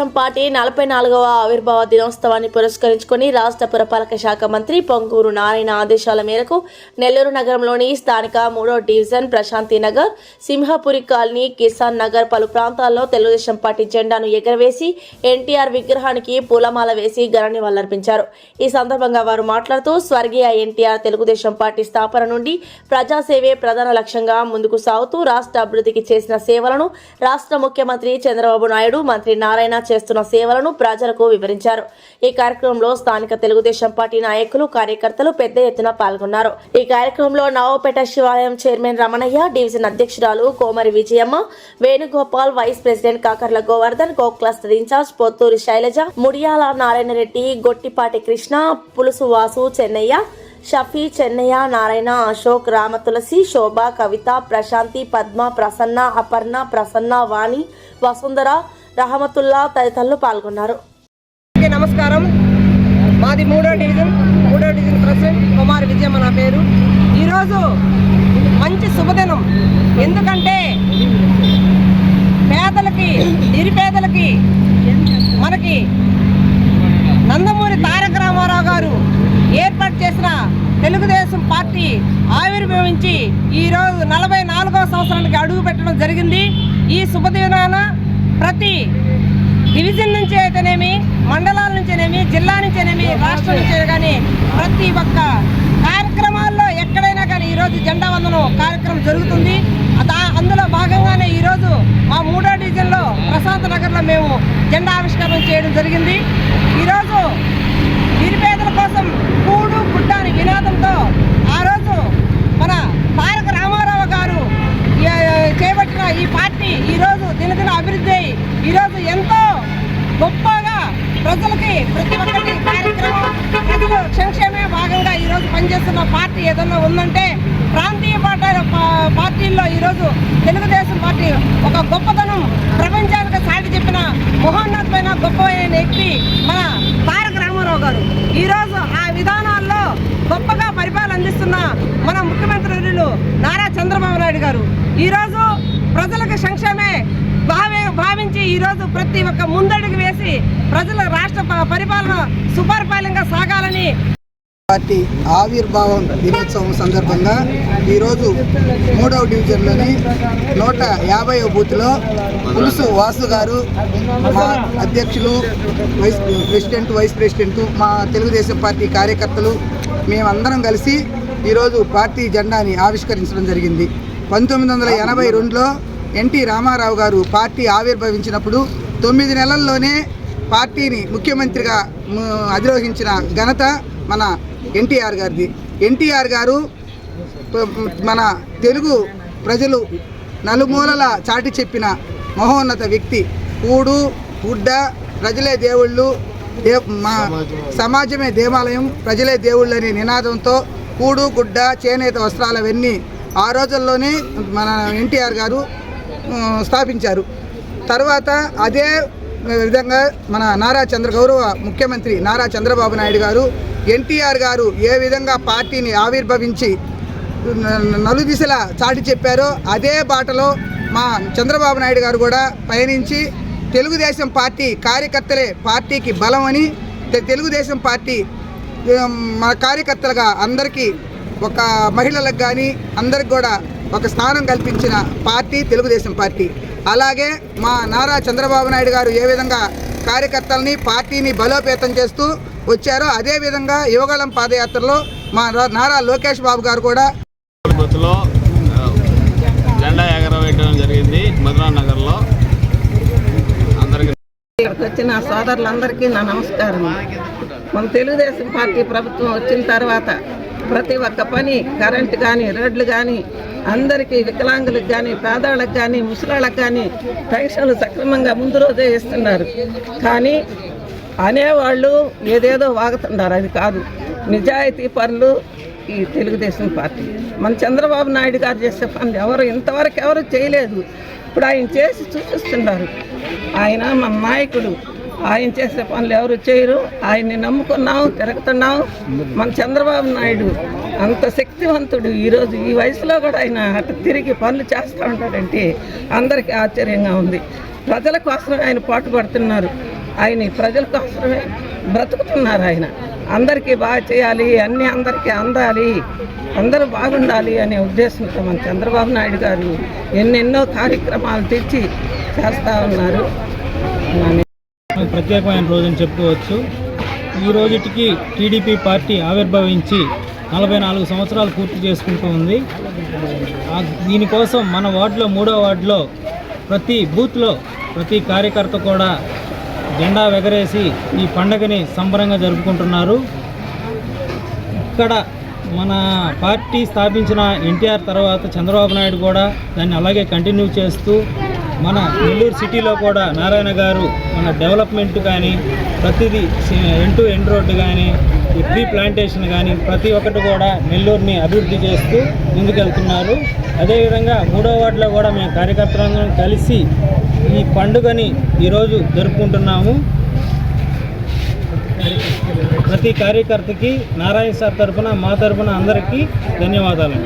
Telugu Desam party 44వ ఆవిర్భావ దినోత్సవాన్ని పురస్కరించుకొని రాష్ట్ర పురపాలక శాఖ మంత్రి పొంగూరు నారాయణ ఆదేశాల మేరకు నెల్లూరు నగరంలోని స్థానిక 3వ డివిజన్ ప్రశాంతి నగర్, సింహపురి కాలనీ, కిసాన్ నగర్ పలు ప్రాంతాల్లో తెలుగుదేశం పార్టీ జెండాను ఎగరవేసి ఎన్టీఆర్ విగ్రహానికి పూలమాల వేసి ఘన నివాళులర్పించారు. ఈ సందర్భంగా వారు మాట్లాడుతూ స్వర్గీయ ఎన్టీఆర్ తెలుగుదేశం పార్టీ స్థాపన నుండి ప్రజాసేవే ప్రధాన లక్ష్యంగా ముందుకు సాగుతూ రాష్ట్ర అభివృద్ధికి చేసిన సేవలను, రాష్ట్ర ముఖ్యమంత్రి చంద్రబాబు నాయుడు, మంత్రి నారాయణ చేస్తున్న సేవలను ప్రజలకు వివరించారు. ఈ కార్యక్రమంలో స్థానిక తెలుగుదేశం పార్టీ నాయకులు, కార్యకర్తలు పెద్ద ఎత్తున పాల్గొన్నారు. ఈ కార్యక్రమంలో నవాపేట శివాలయం చైర్మన్ రమణయ్య, డివిజన్ అధ్యక్షురాలు Komari Vijayamma, Venugopal, vice president Kakarla Govardhan, co cluster incharge Potturi Shailaja, Mudiyala Narayana Reddy, Gottipati Krishna, Pulusu Vasu, Chennaiah, Shafi, Chennaiah, Narayana, Ashok, Rama తులసి, శోభ, కవిత, ప్రశాంతి, పద్మ, ప్రసన్న, అపర్ణ, ప్రసన్న, వాణి, వసుంధర, రహమతుల్లా తదితరులు పాల్గొన్నారు. నమస్కారం. మాది 3వ డివిజన్ ప్రెసిడెంట్ కుమార్ విజయమ్మ నా పేరు. ఈరోజు మంచి శుభదినం. ఎందుకంటే పేదలకి, నిరుపేదలకి మనకి నందమూరి తారక రామారావు గారు ఏర్పాటు చేసిన తెలుగుదేశం పార్టీ ఆవిర్భవించి ఈరోజు 44వ సంవత్సరానికి అడుగు పెట్టడం జరిగింది. ఈ శుభదినాన ప్రతి డివిజన్ నుంచి అయితేనేమి, మండలాల నుంచేనేమి, జిల్లా నుంచేనేమి, రాష్ట్రం నుంచే కానీ ప్రతి ఒక్క కార్యక్రమాల్లో ఎక్కడైనా కానీ ఈరోజు జెండా వందనం కార్యక్రమం జరుగుతుంది. అందులో భాగంగానే ఈరోజు మా 3వ డివిజన్లో ప్రశాంత్ నగర్లో మేము జెండా ఆవిష్కరణ చేయడం జరిగింది. ఈరోజు నిరుపేదల కోసం కూడు గుడ్డ అని నినాదంతో ఆ రోజు మన తారక రామారావు గారు చేపట్టిన ఈ పార్టీ ఈరోజు దినదిన అభివృద్ధి అయ్యి ఈరోజు ఎంతో గొప్పగా ప్రజలకి ప్రతి ఒక్కటి కార్యక్రమం, ప్రజలు సంక్షేమే భాగంగా ఈరోజు పనిచేస్తున్న పార్టీ ఏదన్నా ఉందంటే ప్రాంతీయ పార్టీల్లో ఈరోజు తెలుగుదేశం పార్టీ ఒక గొప్పతనం ప్రపంచానికి సాటి చెప్పిన మహోన్నతమైన గొప్పమైన వ్యక్తి మన తారక రామారావు గారు. ఈరోజు ఆ విధానాల్లో గొప్పగా పరిపాలన అందిస్తున్న మన ముఖ్యమంత్రులు నారా చంద్రబాబు నాయుడు గారు ఈరోజు ప్రజలకు సంక్షేమే భావించి ఈరోజు ప్రతి ఒక్క ముందడుగు వేసి ప్రజల రాష్ట్ర పరిపాలన సుపరిపాలనగా సాగాలని పార్టీ ఆవిర్భావం దినోత్సవం సందర్భంగా ఈరోజు 3వ డివిజన్లోని 150వ బూత్లో పులుసు వాసు గారు, మా అధ్యక్షులు, వైస్ ప్రెసిడెంట్, మా తెలుగుదేశం పార్టీ కార్యకర్తలు మేమందరం కలిసి ఈరోజు పార్టీ జెండాని ఆవిష్కరించడం జరిగింది. 1982లో ఎన్టీ రామారావు గారు పార్టీ ఆవిర్భవించినప్పుడు 9 నెలల్లోనే పార్టీని ముఖ్యమంత్రిగా అధిరోహించిన ఘనత మన ఎన్టీఆర్ గారిది. ఎన్టీఆర్ గారు మన తెలుగు ప్రజలు నలుమూలల చాటి చెప్పిన మహోన్నత వ్యక్తి. కూడు గుడ్డ, ప్రజలే దేవుళ్ళు, మా సమాజమే దేవాలయం, ప్రజలే దేవుళ్ళు అనే నినాదంతో కూడు గుడ్డ, చేనేత వస్త్రాలవన్నీ ఆ రోజుల్లోనే మన ఎన్టీఆర్ గారు స్థాపించారు. తర్వాత అదే విధంగా మన గౌరవ ముఖ్యమంత్రి నారా చంద్రబాబు నాయుడు గారు, ఎన్టీఆర్ గారు ఏ విధంగా పార్టీని ఆవిర్భవించి నలుదిశలా చాటి చెప్పారో అదే బాటలో మా చంద్రబాబు నాయుడు గారు కూడా పయనించి తెలుగుదేశం పార్టీ కార్యకర్తలే పార్టీకి బలమని, తెలుగుదేశం పార్టీ మా కార్యకర్తలుగా అందరికీ, ఒక మహిళలకు కానీ అందరికి కూడా ఒక స్థానం కల్పించిన పార్టీ తెలుగుదేశం పార్టీ. అలాగే మా నారా చంద్రబాబు నాయుడు గారు ఏ విధంగా కార్యకర్తలని, పార్టీని బలోపేతం చేస్తూ వచ్చారో అదేవిధంగా యువగళం పాదయాత్రలో మా నారా లోకేష్ బాబు గారు కూడా జెండా ఎగరవేయడం జరిగింది మధురా నగర్లో. అందరికీ ఇక్కడికి వచ్చిన సోదరులందరికీ నా నమస్కారం. మన తెలుగుదేశం పార్టీ ప్రభుత్వం వచ్చిన తర్వాత ప్రతి ఒక్క పని, కరెంటు కానీ, రోడ్లు కానీ, అందరికీ వికలాంగులకు కానీ, పేదవాళ్ళకి కానీ, ముసలాళ్ళకి కానీ పెన్షన్లు సక్రమంగా ముందు రోజే ఇస్తున్నారు. కానీ అనేవాళ్ళు ఏదేదో వాగుతున్నారు. అది కాదు, నిజాయితీ పనులు ఈ తెలుగుదేశం పార్టీ. మన చంద్రబాబు నాయుడు గారు చేసే పనులు ఇంతవరకు ఎవరు చేయలేదు. ఇప్పుడు ఆయన చేసి చూపిస్తున్నారు. ఆయన మన నాయకుడు, ఆయన చేసే పనులు ఎవరు చేయరు. ఆయన్ని నమ్ముకున్నాం, తిరుగుతున్నాం. మన చంద్రబాబు నాయుడు అంత శక్తివంతుడు. ఈరోజు ఈ వయసులో కూడా ఆయన అటు తిరిగి పనులు చేస్తూ ఉంటాడంటే అందరికీ ఆశ్చర్యంగా ఉంది. ప్రజల కోసమే ఆయన పాటుపడుతున్నారు. ఆయన ప్రజల కోసమే బ్రతుకుతున్నారు. ఆయన అందరికీ బాగా చేయాలి, అన్నీ అందరికీ అందాలి, అందరూ బాగుండాలి అనే ఉద్దేశంతో మన చంద్రబాబు నాయుడు గారు ఎన్నెన్నో కార్యక్రమాలు తెచ్చి చేస్తూ ఉన్నారు. ప్రత్యేకమైన రోజుని చెప్పుకోవచ్చు. ఈ రోజుటికి టీడీపీ పార్టీ ఆవిర్భవించి 44 సంవత్సరాలు పూర్తి చేసుకుంటూ ఉంది. దీనికోసం మన వార్డులో 3వ వార్డులో ప్రతి బూత్లో ప్రతి కార్యకర్త కూడా జెండా ఎగరేసి ఈ పండుగని సంబరంగా జరుపుకుంటున్నారు. ఇక్కడ మన పార్టీ స్థాపించిన ఎన్టీఆర్ తర్వాత చంద్రబాబు నాయుడు కూడా దాన్ని అలాగే కంటిన్యూ చేస్తూ మన నెల్లూరు సిటీలో కూడా నారాయణ గారు మన డెవలప్మెంట్ కానీ ప్రతిదీ ఎండ్ రోడ్డు కానీ ఈ ట్రీ ప్లాంటేషన్ కానీ ప్రతి ఒక్కటి కూడా నెల్లూరుని అభివృద్ధి చేస్తూ ముందుకెళ్తున్నారు. అదేవిధంగా 3వ వార్డులో కూడా మేము కార్యకర్తలందరం కలిసి ఈ పండుగని ఈరోజు జరుపుకుంటున్నాము. ప్రతి కార్యకర్తకి నారాయణ సార్ తరఫున మా తరఫున అందరికీ ధన్యవాదాలు.